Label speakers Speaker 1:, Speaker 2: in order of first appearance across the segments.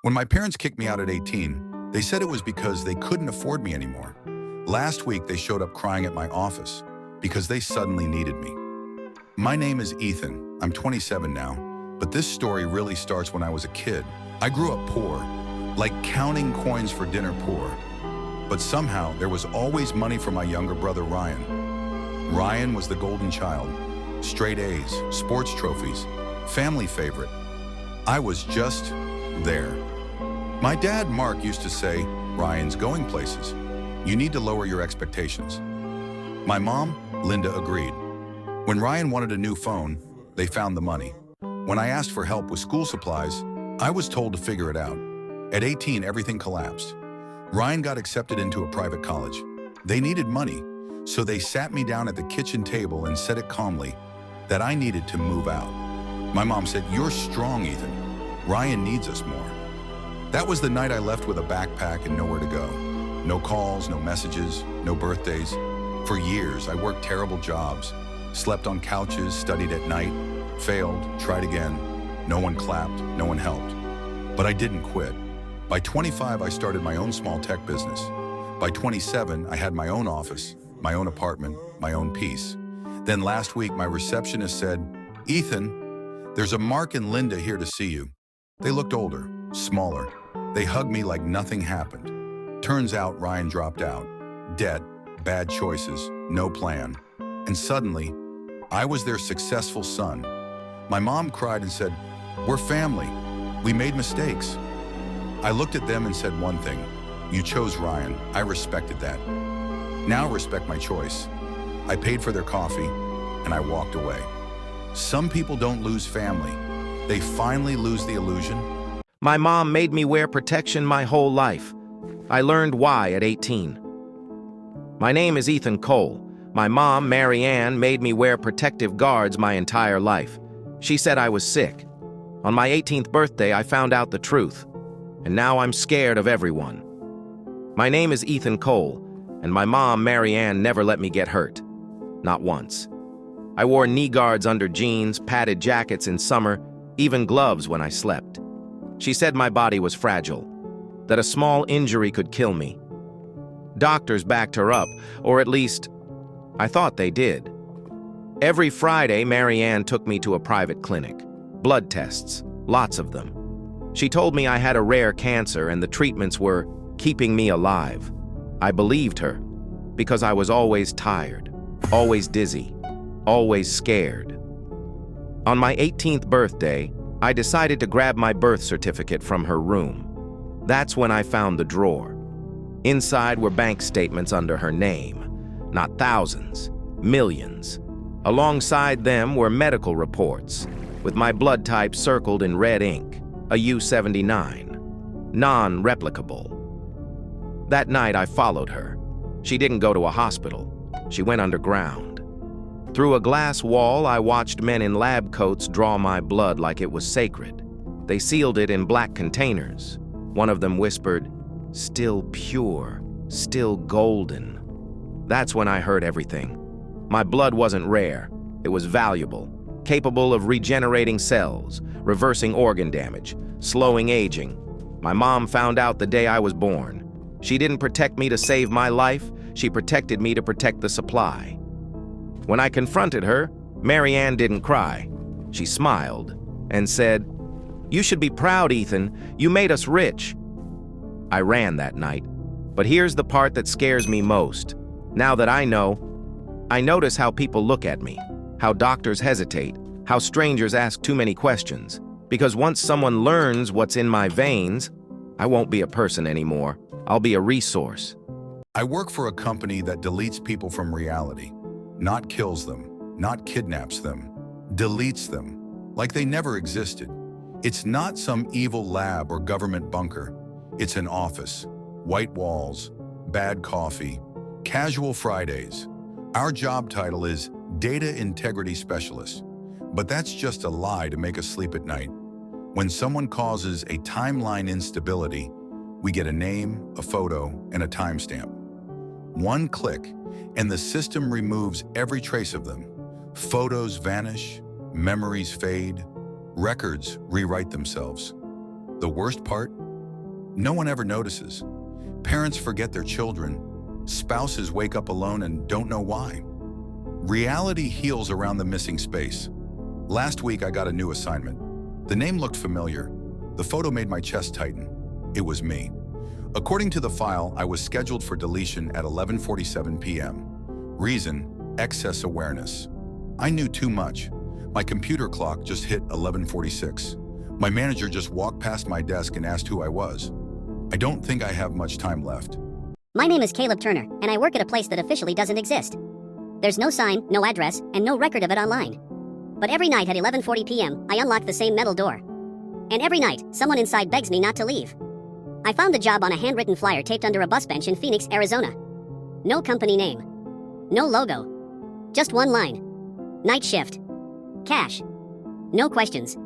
Speaker 1: When my parents kicked me out at 18, they said it was because they couldn't afford me anymore. Last week, they showed up crying at my office because they suddenly needed me. My name is Ethan. I'm 27 now, but this story really starts when I was a kid. I grew up poor, like counting coins for dinner poor. But somehow, there was always money for my younger brother, Ryan. Ryan was the golden child. Straight A's, sports trophies, family favorite. I was just there. My dad, Mark, used to say, Ryan's going places. You need to lower your expectations. My mom, Linda, agreed. When Ryan wanted a new phone, they found the money. When I asked for help with school supplies, I was told to figure it out. At 18, everything collapsed. Ryan got accepted into a private college. They needed money, so they sat me down at the kitchen table and said it calmly that I needed to move out. My mom said, "You're strong, Ethan. Ryan needs us more." That was the night I left with a backpack and nowhere to go. No calls, no messages, no birthdays. For years, I worked terrible jobs, slept on couches, studied at night, failed, tried again. No one clapped, no one helped. But I didn't quit. By 25, I started my own small tech business. By 27, I had my own office, my own apartment, my own peace. Then last week, my receptionist said, "Ethan, there's a Mark and Linda here to see you." They looked older, smaller. They hugged me like nothing happened. Turns out Ryan dropped out. Debt, bad choices, no plan. And suddenly, I was their successful son. My mom cried and said, "We're family. We made mistakes." I looked at them and said one thing: "You chose Ryan." I respected that. Now respect my choice. I paid for their coffee, and I walked away. Some people don't lose family. They finally lose the illusion.
Speaker 2: My mom made me wear protection my whole life. I learned why at 18. My name is Ethan Cole. My mom, Mary Ann, made me wear protective guards my entire life. She said I was sick. On my 18th birthday, I found out the truth. And now I'm scared of everyone. My name is Ethan Cole, and my mom, Mary Ann, never let me get hurt. Not once. I wore knee guards under jeans, padded jackets in summer, even gloves when I slept. She said my body was fragile, that a small injury could kill me. Doctors backed her up, or at least, I thought they did. Every Friday, Mary Ann took me to a private clinic. Blood tests, lots of them. She told me I had a rare cancer and the treatments were keeping me alive. I believed her because I was always tired, always dizzy, always scared. On my 18th birthday, I decided to grab my birth certificate from her room. That's when I found the drawer. Inside were bank statements under her name, not thousands, millions. Alongside them were medical reports, with my blood type circled in red ink, a U79, non-replicable. That night I followed her. She didn't go to a hospital. She went underground. Through a glass wall, I watched men in lab coats draw my blood like it was sacred. They sealed it in black containers. One of them whispered, "Still pure, still golden." That's when I heard everything. My blood wasn't rare. It was valuable, capable of regenerating cells, reversing organ damage, slowing aging. My mom found out the day I was born. She didn't protect me to save my life. She protected me to protect the supply. When I confronted her, Mary Ann didn't cry. She smiled and said, "You should be proud, Ethan. You made us rich." I ran that night. But here's the part that scares me most. Now that I know, I notice how people look at me, how doctors hesitate, how strangers ask too many questions. Because once someone learns what's in my veins, I won't be a person anymore. I'll be a resource.
Speaker 1: I work for a company that deletes people from reality, not kills them, not kidnaps them, deletes them, like they never existed. It's not some evil lab or government bunker. It's an office, white walls, bad coffee, casual Fridays. Our job title is Data Integrity Specialist, but that's just a lie to make us sleep at night. When someone causes a timeline instability, we get a name, a photo, and a timestamp. One click, and the system removes every trace of them. Photos vanish, memories fade, records rewrite themselves. The worst part? No one ever notices. Parents forget their children. Spouses wake up alone and don't know why. Reality heals around the missing space. Last week, I got a new assignment. The name looked familiar. The photo made my chest tighten. It was me. According to the file, I was scheduled for deletion at 11:47 p.m. Reason: excess awareness. I knew too much. My computer clock just hit 11:46. My manager just walked past my desk and asked who I was. I don't think I have much time left.
Speaker 3: My name is Caleb Turner, and I work at a place that officially doesn't exist. There's no sign, no address, and no record of it online. But every night at 11:40 p.m., I unlock the same metal door. And every night, someone inside begs me not to leave. I found the job on a handwritten flyer taped under a bus bench in Phoenix, Arizona. No company name. No logo. Just one line. Night shift. Cash. No questions.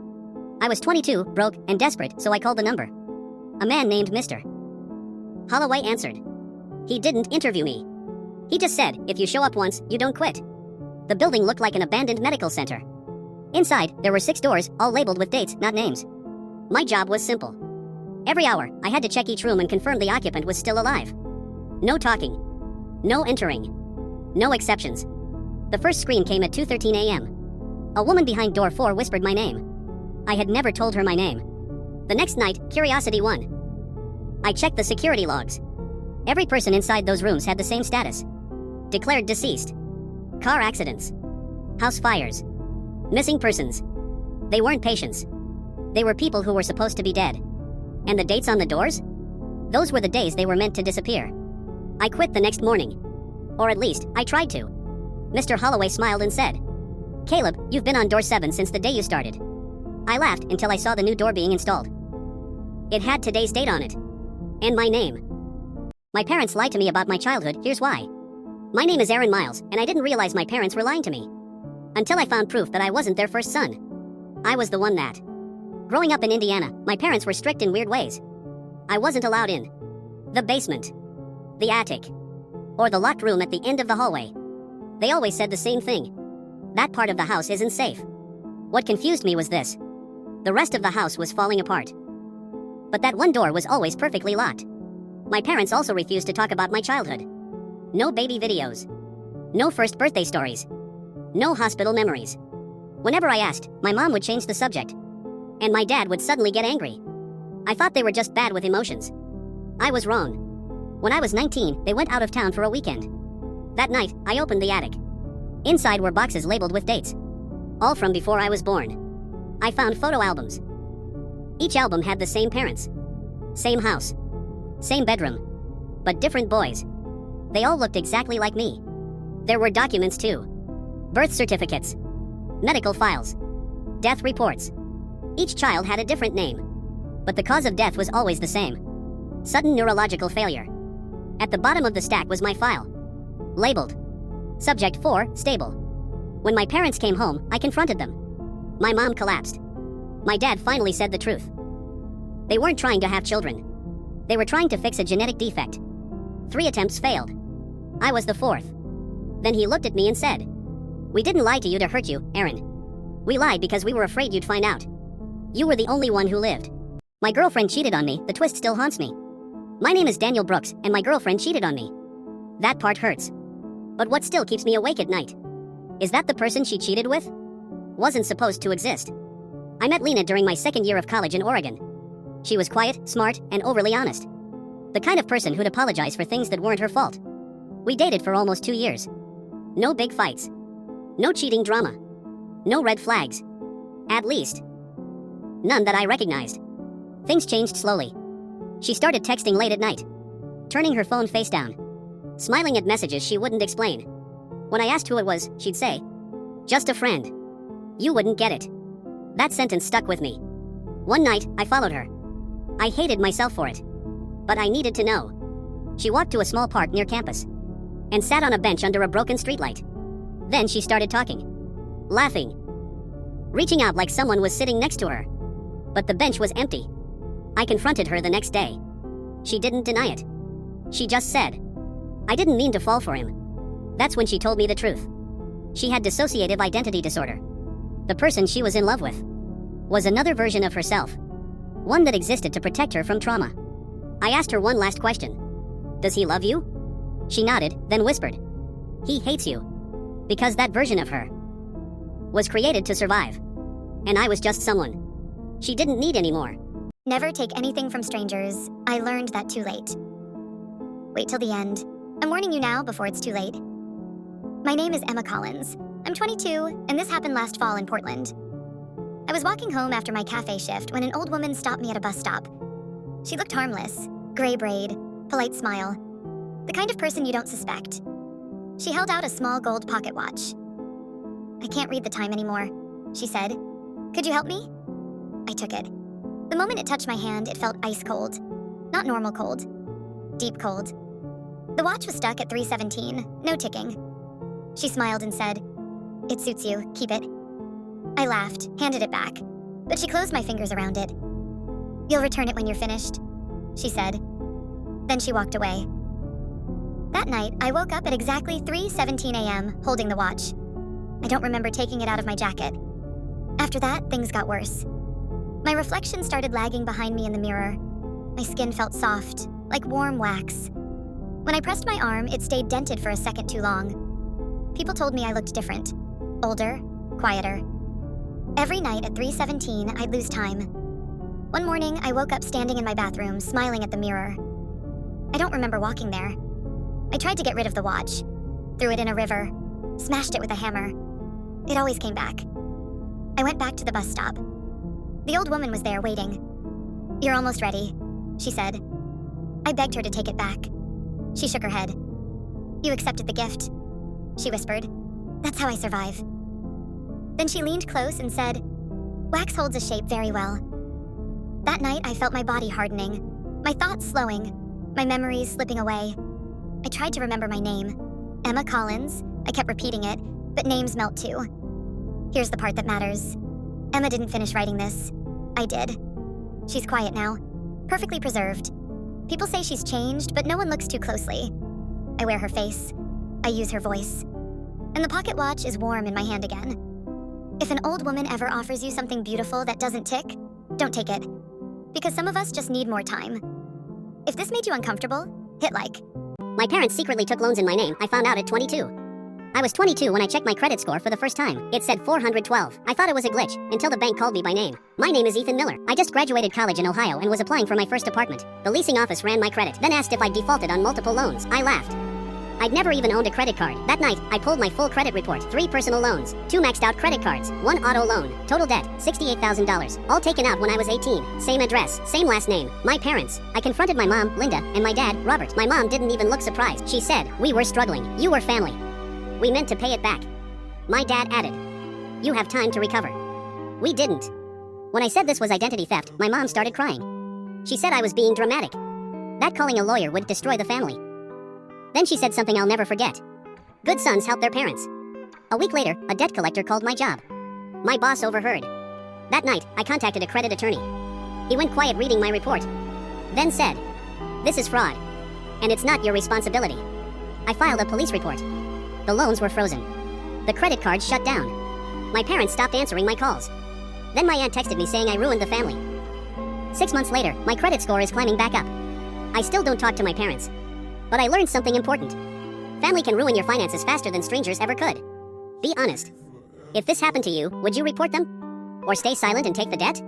Speaker 3: I was 22, broke, and desperate, so I called the number. A man named Mr. Holloway answered. He didn't interview me. He just said, if you show up once, you don't quit. The building looked like an abandoned medical center. Inside, there were 6 doors, all labeled with dates, not names. My job was simple. Every hour, I had to check each room and confirm the occupant was still alive. No talking. No entering. No exceptions. The first scream came at 2:13 a.m. A woman behind door 4 whispered my name. I had never told her my name. The next night, curiosity won. I checked the security logs. Every person inside those rooms had the same status. Declared deceased. Car accidents. House fires. Missing persons. They weren't patients. They were people who were supposed to be dead. And the dates on the doors? Those were the days they were meant to disappear. I quit the next morning. Or at least, I tried to. Mr. Holloway smiled and said, Caleb, you've been on door 7 since the day you started. I laughed until I saw the new door being installed. It had today's date on it. And my name. My parents lied to me about my childhood, here's why. My name is Aaron Miles, and I didn't realize my parents were lying to me. Until I found proof that I wasn't their first son. I was the one that. Growing up in Indiana, my parents were strict in weird ways. I wasn't allowed in the basement, the attic, or the locked room at the end of the hallway. They always said the same thing. That part of the house isn't safe. What confused me was this. The rest of the house was falling apart. But that one door was always perfectly locked. My parents also refused to talk about my childhood. No baby videos. No first birthday stories. No hospital memories. Whenever I asked, my mom would change the subject. And my dad would suddenly get angry. I thought they were just bad with emotions. I was wrong. When I was 19, they went out of town for a weekend. That night, I opened the attic. Inside were boxes labeled with dates. All from before I was born. I found photo albums. Each album had the same parents. Same house. Same bedroom. But different boys. They all looked exactly like me. There were documents too. Birth certificates. Medical files. Death reports. Each child had a different name. But the cause of death was always the same. Sudden neurological failure. At the bottom of the stack was my file. Labeled. Subject 4, stable. When my parents came home, I confronted them. My mom collapsed. My dad finally said the truth. They weren't trying to have children. They were trying to fix a genetic defect. 3 attempts failed. I was the 4th. Then he looked at me and said, "We didn't lie to you to hurt you, Aaron. We lied because we were afraid you'd find out. You were the only one who lived. My girlfriend cheated on me, the twist still haunts me. My name is Daniel Brooks, and my girlfriend cheated on me. That part hurts. But what still keeps me awake at night? Is that the person she cheated with? Wasn't supposed to exist. I met Lena during my 2nd year of college in Oregon. She was quiet, smart, and overly honest. The kind of person who'd apologize for things that weren't her fault. We dated for almost 2 years. No big fights. No cheating drama. No red flags. At least. None that I recognized. Things changed slowly. She started texting late at night. Turning her phone face down. Smiling at messages she wouldn't explain. When I asked who it was, she'd say, "Just a friend. You wouldn't get it." That sentence stuck with me. One night, I followed her. I hated myself for it. But I needed to know. She walked to a small park near campus. And sat on a bench under a broken streetlight. Then she started talking. Laughing. Reaching out like someone was sitting next to her. But the bench was empty. I confronted her the next day. She didn't deny it. She just said, "I didn't mean to fall for him." That's when she told me the truth. She had dissociative identity disorder. The person she was in love with was another version of herself. One that existed to protect her from trauma. I asked her one last question. Does he love you? She nodded, then whispered. He hates you. Because that version of her was created to survive. And I was just someone she didn't need anymore.
Speaker 4: Never take anything from strangers. I learned that too late. Wait till the end. I'm warning you now before it's too late. My name is Emma Collins. I'm 22, and this happened last fall in Portland. I was walking home after my cafe shift when an old woman stopped me at a bus stop. She looked harmless, gray braid, polite smile, the kind of person you don't suspect. She held out a small gold pocket watch. I can't read the time anymore, she said. Could you help me? I took it. The moment it touched my hand, it felt ice cold. Not normal cold. Deep cold. The watch was stuck at 3:17, no ticking. She smiled and said, "It suits you, keep it." I laughed, handed it back, but she closed my fingers around it. "You'll return it when you're finished," she said. Then she walked away. That night, I woke up at exactly 3:17 a.m., holding the watch. I don't remember taking it out of my jacket. After that, things got worse. My reflection started lagging behind me in the mirror. My skin felt soft, like warm wax. When I pressed my arm, it stayed dented for a second too long. People told me I looked different. Older, quieter. Every night at 3:17, I'd lose time. One morning, I woke up standing in my bathroom, smiling at the mirror. I don't remember walking there. I tried to get rid of the watch. Threw it in a river. Smashed it with a hammer. It always came back. I went back to the bus stop. The old woman was there waiting. "You're almost ready," she said. I begged her to take it back. She shook her head. "You accepted the gift," she whispered. "That's how I survive." Then she leaned close and said, "Wax holds a shape very well." That night, I felt my body hardening, my thoughts slowing, my memories slipping away. I tried to remember my name. Emma Collins. I kept repeating it, but names melt too. Here's the part that matters. Emma didn't finish writing this. I did. She's quiet now, perfectly preserved. People say she's changed, but no one looks too closely. I wear her face. I use her voice. And the pocket watch is warm in my hand again. If an old woman ever offers you something beautiful that doesn't tick, don't take it. Because some of us just need more time. If this made you uncomfortable, hit like.
Speaker 3: My parents secretly took loans in my name. I found out at 22. I was 22 when I checked my credit score for the first time. It said 412. I thought it was a glitch, until the bank called me by name. My name is Ethan Miller. I just graduated college in Ohio and was applying for my first apartment. The leasing office ran my credit, then asked if I defaulted on multiple loans. I laughed. I'd never even owned a credit card. That night, I pulled my full credit report. 3 personal loans, 2 maxed out credit cards, 1 auto loan. Total debt, $68,000. All taken out when I was 18. Same address, same last name. My parents. I confronted my mom, Linda, and my dad, Robert. My mom didn't even look surprised. She said, "We were struggling. You were family. We meant to pay it back." My dad added, "You have time to recover." We didn't. When I said this was identity theft, my mom started crying. She said I was being dramatic. That calling a lawyer would destroy the family. Then she said something I'll never forget. Good sons help their parents. A week later, a debt collector called my job. My boss overheard. That night, I contacted a credit attorney. He went quiet reading my report. Then said, "This is fraud. And it's not your responsibility." I filed a police report. The loans were frozen. The credit cards shut down. My parents stopped answering my calls. Then my aunt texted me saying I ruined the family. 6 months later, my credit score is climbing back up. I still don't talk to my parents. But I learned something important. Family can ruin your finances faster than strangers ever could. Be honest. If this happened to you, would you report them? Or stay silent and take the debt?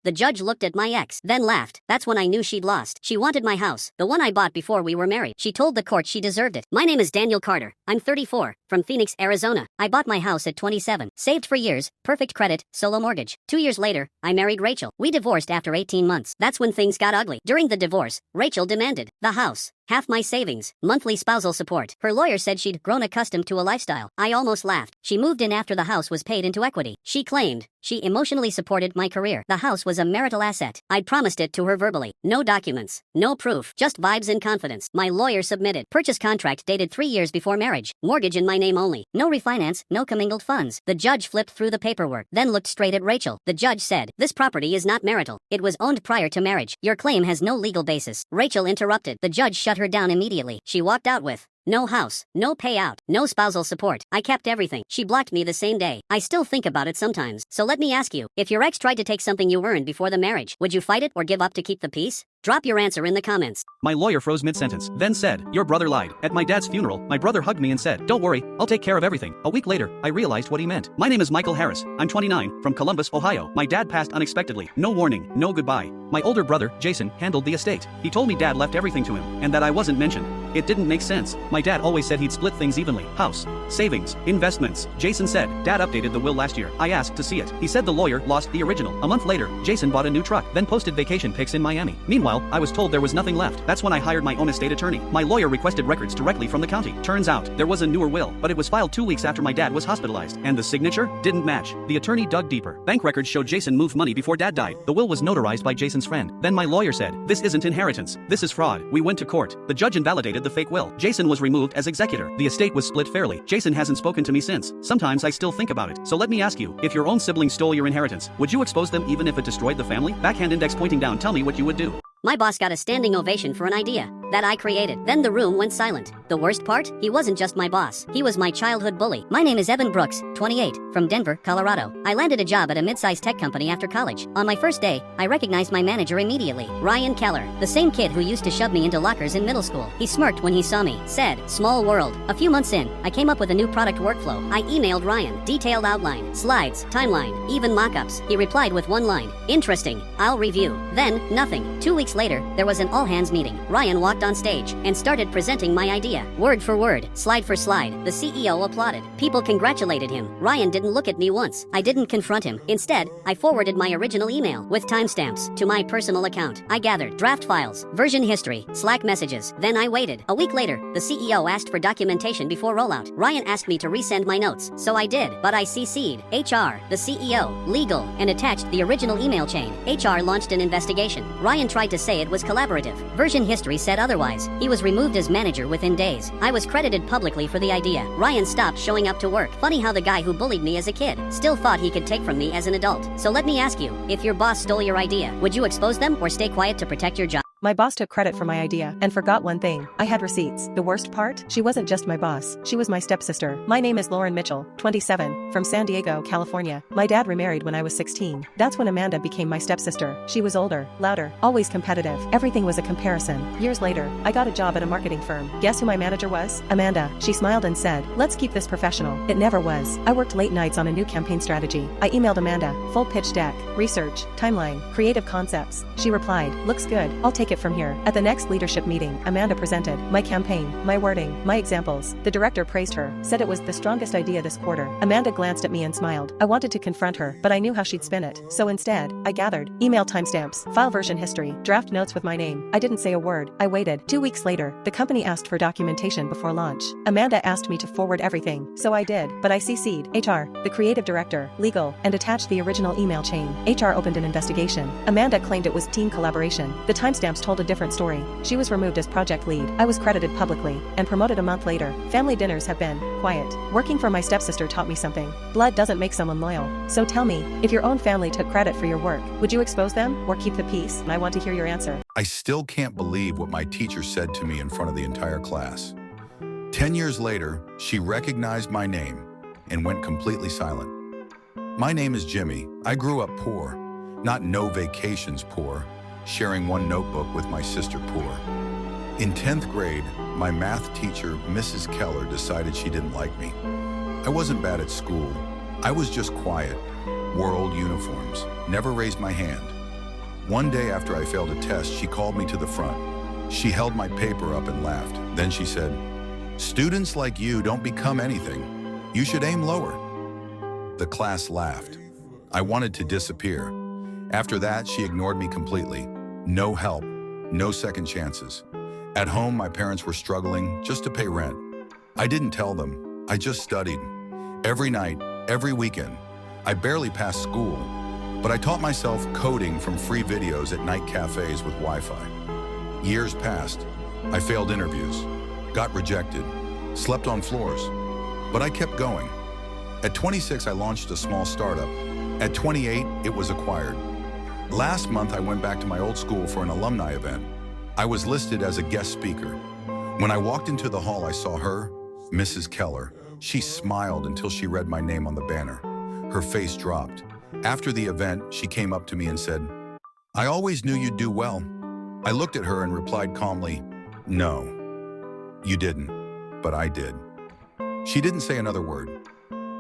Speaker 5: The judge looked at my ex, then laughed. That's when I knew she'd lost. She wanted my house, the one I bought before we were married. She told the court she deserved it. My name is Daniel Carter. I'm 34, from Phoenix, Arizona. I bought my house at 27. Saved for years, perfect credit, solo mortgage. 2 years later, I married Rachel. We divorced after 18 months. That's when things got ugly. During the divorce, Rachel demanded the house, half my savings, monthly spousal support. Her lawyer said she'd grown accustomed to a lifestyle. I almost laughed. She moved in after the house was paid into equity. She claimed she emotionally supported my career. The house was a marital asset. I'd promised it to her verbally. No documents, no proof, just vibes and confidence. My lawyer submitted. Purchase contract dated 3 years before marriage. Mortgage in my name only. No refinance, no commingled funds. The judge flipped through the paperwork, then looked straight at Rachel. The judge said, "This property is not marital. It was owned prior to marriage. Your claim has no legal basis." Rachel interrupted. The judge shut her down immediately. She walked out with, No house, no payout, no spousal support. I kept everything. She blocked me the same day. I still think about it sometimes. So let me ask you, if your ex tried to take something you earned before the marriage, would you fight it or give up to keep the peace? Drop your answer in the comments.
Speaker 6: My lawyer froze mid-sentence, then said, "Your brother lied." At my dad's funeral, my brother hugged me and said, "Don't worry, I'll take care of everything." A week later, I realized what he meant. My name is Michael Harris. I'm 29, from Columbus, Ohio. My dad passed unexpectedly. No warning, no goodbye. My older brother, Jason, handled the estate. He told me dad left everything to him, and that I wasn't mentioned. It didn't make sense. My dad always said he'd split things evenly. House, savings, investments. Jason said, "Dad updated the will last year." I asked to see it. He said the lawyer lost the original. A month later, Jason bought a new truck, then posted vacation pics in Miami. Meanwhile, I was told there was nothing left. That's when I hired my own estate attorney. My lawyer requested records directly from the county. Turns out, there was a newer will, but it was filed 2 weeks after my dad was hospitalized, and the signature didn't match. The attorney dug deeper. Bank records showed Jason moved money before dad died. The will was notarized by Jason's friend. Then my lawyer said, "This isn't inheritance. This is fraud." We went to court. The judge invalidated the fake will. Jason was removed as executor. The estate was split fairly. Jason hasn't spoken to me since. Sometimes I still think about it. So let me ask you, if your own sibling stole your inheritance, would you expose them even if it destroyed the family? Backhand index pointing down, tell me what you would do.
Speaker 5: My boss got a standing ovation for an idea that I created. Then the room went silent. The worst part? He wasn't just my boss. He was my childhood bully. My name is Evan Brooks, 28, from Denver, Colorado. I landed a job at a mid-sized tech company after college. On my first day, I recognized my manager immediately. Ryan Keller, the same kid who used to shove me into lockers in middle school. He smirked when he saw me, said, "Small world." A few months in, I came up with a new product workflow. I emailed Ryan, detailed outline, slides, timeline, even mock-ups. He replied with one line, "Interesting, I'll review." Then, nothing. 2 weeks later, there was an all-hands meeting. Ryan walked on stage and started presenting my idea. Word for word, slide for slide. The CEO applauded. People congratulated him. Ryan didn't look at me once. I didn't confront him. Instead, I forwarded my original email with timestamps to my personal account. I gathered draft files, version history, Slack messages. Then I waited. A week later, the CEO asked for documentation before rollout. Ryan asked me to resend my notes, so I did. But I CC'd HR, the CEO, legal, and attached the original email chain. HR launched an investigation. Ryan tried to say it was collaborative. Version history said otherwise. He was removed as manager within days. I was credited publicly for the idea. Ryan stopped showing up to work. Funny how the guy who bullied me as a kid still thought he could take from me as an adult. So let me ask you, if your boss stole your idea, would you expose them or stay quiet to protect your job?
Speaker 7: My boss took credit for my idea and forgot one thing. I had receipts. The worst part? She wasn't just my boss. She was my stepsister. My name is Lauren Mitchell, 27, from San Diego, California. My dad remarried when I was 16. That's when Amanda became my stepsister. She was older, louder, always competitive. Everything was a comparison. Years later, I got a job at a marketing firm. Guess who my manager was? Amanda. She smiled and said, "Let's keep this professional." It never was. I worked late nights on a new campaign strategy. I emailed Amanda, full pitch deck, research, timeline, creative concepts. She replied, "Looks good. I'll take it from here." At the next leadership meeting, Amanda presented my campaign, my wording, my examples. The director praised her, said it was the strongest idea this quarter. Amanda glanced at me and smiled. I wanted to confront her, but I knew how she'd spin it. So instead, I gathered email timestamps, file version history, draft notes with my name. I didn't say a word. I waited. 2 weeks later, the company asked for documentation before launch. Amanda asked me to forward everything, so I did, but I CC'd HR, the creative director, legal, and attached the original email chain. HR opened an investigation. Amanda claimed it was team collaboration. The timestamps told a different story. She was removed as project lead. I was credited publicly and promoted a month later. Family dinners have been quiet. Working for my stepsister taught me something. Blood doesn't make someone loyal. So tell me, if your own family took credit for your work, would you expose them or keep the peace? I want to hear your answer.
Speaker 1: I still can't believe what my teacher said to me in front of the entire class. 10 years later, she recognized my name and went completely silent. My name is Jimmy. I grew up poor, not no vacations poor, sharing one notebook with my sister poor. In 10th grade, my math teacher, Mrs. Keller, decided she didn't like me. I wasn't bad at school. I was just quiet, wore old uniforms, never raised my hand. One day after I failed a test, she called me to the front. She held my paper up and laughed. Then she said, "Students like you don't become anything. You should aim lower." The class laughed. I wanted to disappear. After that, she ignored me completely. No help, no second chances. At home, my parents were struggling just to pay rent. I didn't tell them. I just studied. Every night, every weekend. I barely passed school, but I taught myself coding from free videos at night cafes with Wi-Fi. Years passed. I failed interviews, got rejected, slept on floors, but I kept going. At 26, I launched a small startup. At 28, it was acquired. Last month, I went back to my old school for an alumni event. I was listed as a guest speaker. When I walked into the hall, I saw her, Mrs. Keller. She smiled until she read my name on the banner. Her face dropped. After the event, she came up to me and said, "I always knew you'd do well." I looked at her and replied calmly, "No, you didn't, but I did." She didn't say another word.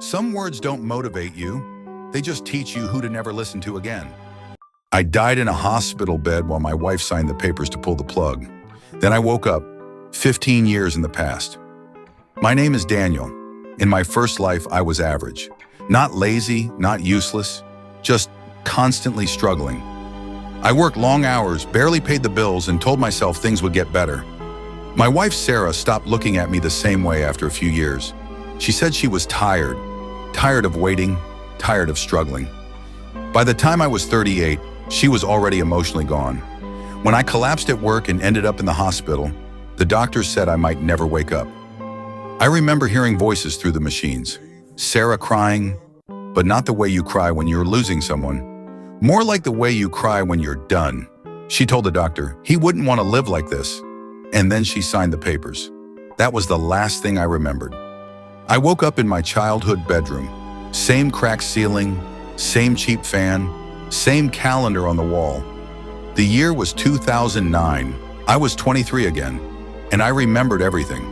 Speaker 1: Some words don't motivate you. They just teach you who to never listen to again. I died in a hospital bed while my wife signed the papers to pull the plug. Then I woke up, 15 years in the past. My name is Daniel. In my first life, I was average. Not lazy, not useless, just constantly struggling. I worked long hours, barely paid the bills, and told myself things would get better. My wife, Sarah, stopped looking at me the same way after a few years. She said she was tired of waiting, tired of struggling. By the time I was 38, she was already emotionally gone. When I collapsed at work and ended up in the hospital, the doctors said I might never wake up. I remember hearing voices through the machines. Sarah crying, but not the way you cry when you're losing someone. More like the way you cry when you're done. She told the doctor he wouldn't want to live like this. And then she signed the papers. That was the last thing I remembered. I woke up in my childhood bedroom. Same cracked ceiling, same cheap fan, same calendar on the wall. The year was 2009. I was 23 again, and I remembered everything.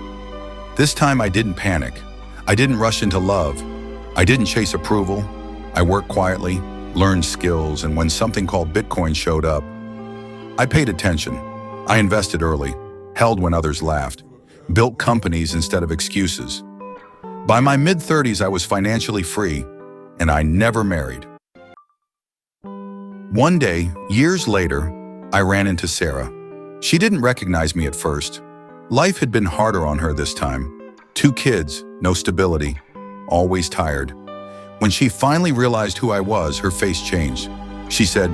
Speaker 1: This time I didn't panic. I didn't rush into love. I didn't chase approval. I worked quietly, learned skills, and when something called Bitcoin showed up, I paid attention. I invested early, held when others laughed, built companies instead of excuses. By my mid-30s, I was financially free, and I never married. One day, years later, I ran into Sarah. She didn't recognize me at first. Life had been harder on her this time. 2 kids, no stability, always tired. When she finally realized who I was, her face changed. She said,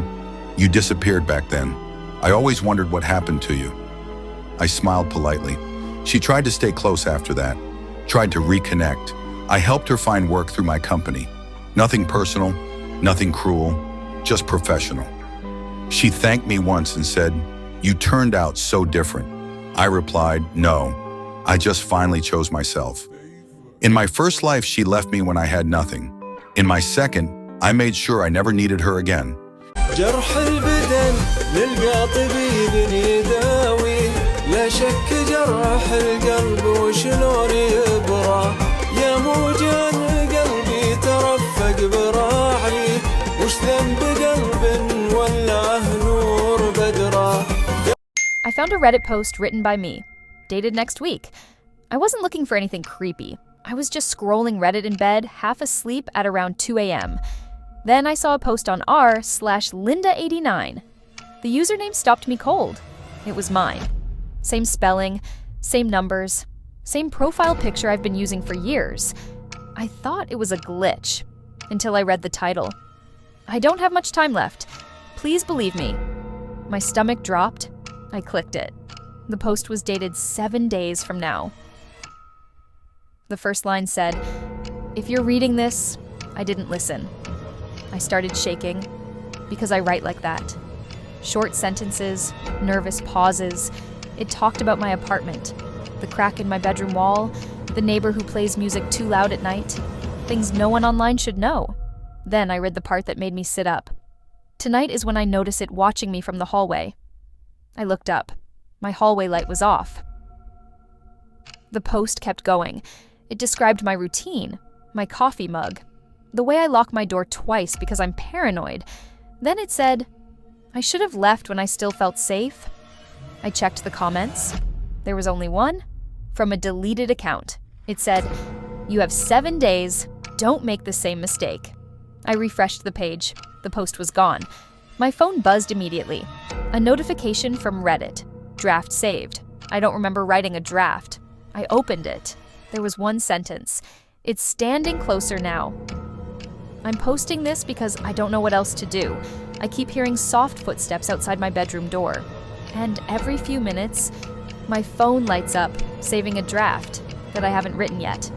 Speaker 1: "You disappeared back then. I always wondered what happened to you." I smiled politely. She tried to stay close after that, tried to reconnect. I helped her find work through my company. Nothing personal, nothing cruel, just professional. She thanked me once and said, "You turned out so different." I replied, "No, I just finally chose myself." In my first life, she left me when I had nothing. In my second, I made sure I never needed her again.
Speaker 8: جرح البدن نلقى طبيب يداوي لا شك جرح القلب وشلون يبرى يا موجان قلبي ترفق براعي وش ذنب قلب ولعه نور بدرا.
Speaker 9: I found a Reddit post written by me, dated next week. I wasn't looking for anything creepy. I was just scrolling Reddit in bed, half asleep at around 2 a.m. Then I saw a post on r/Linda89. The username stopped me cold. It was mine. Same spelling, same numbers, same profile picture I've been using for years. I thought it was a glitch until I read the title. I don't have much time left. Please believe me. My stomach dropped. I clicked it. The post was dated 7 days from now. The first line said, "If you're reading this, I didn't listen." I started shaking because I write like that. Short sentences, nervous pauses. It talked about my apartment, the crack in my bedroom wall, the neighbor who plays music too loud at night, things no one online should know. Then I read the part that made me sit up. Tonight is when I notice it watching me from the hallway. I looked up. My hallway light was off. The post kept going. It described my routine, my coffee mug, the way I lock my door twice because I'm paranoid. Then it said, I should have left when I still felt safe. I checked the comments. There was only one, from a deleted account. It said, "You have 7 days. Don't make the same mistake." I refreshed the page. The post was gone. My phone buzzed immediately. A notification from Reddit. Draft saved. I don't remember writing a draft. I opened it. There was one sentence. "It's standing closer now." I'm posting this because I don't know what else to do. I keep hearing soft footsteps outside my bedroom door. And every few minutes, my phone lights up, saving a draft that I haven't written yet.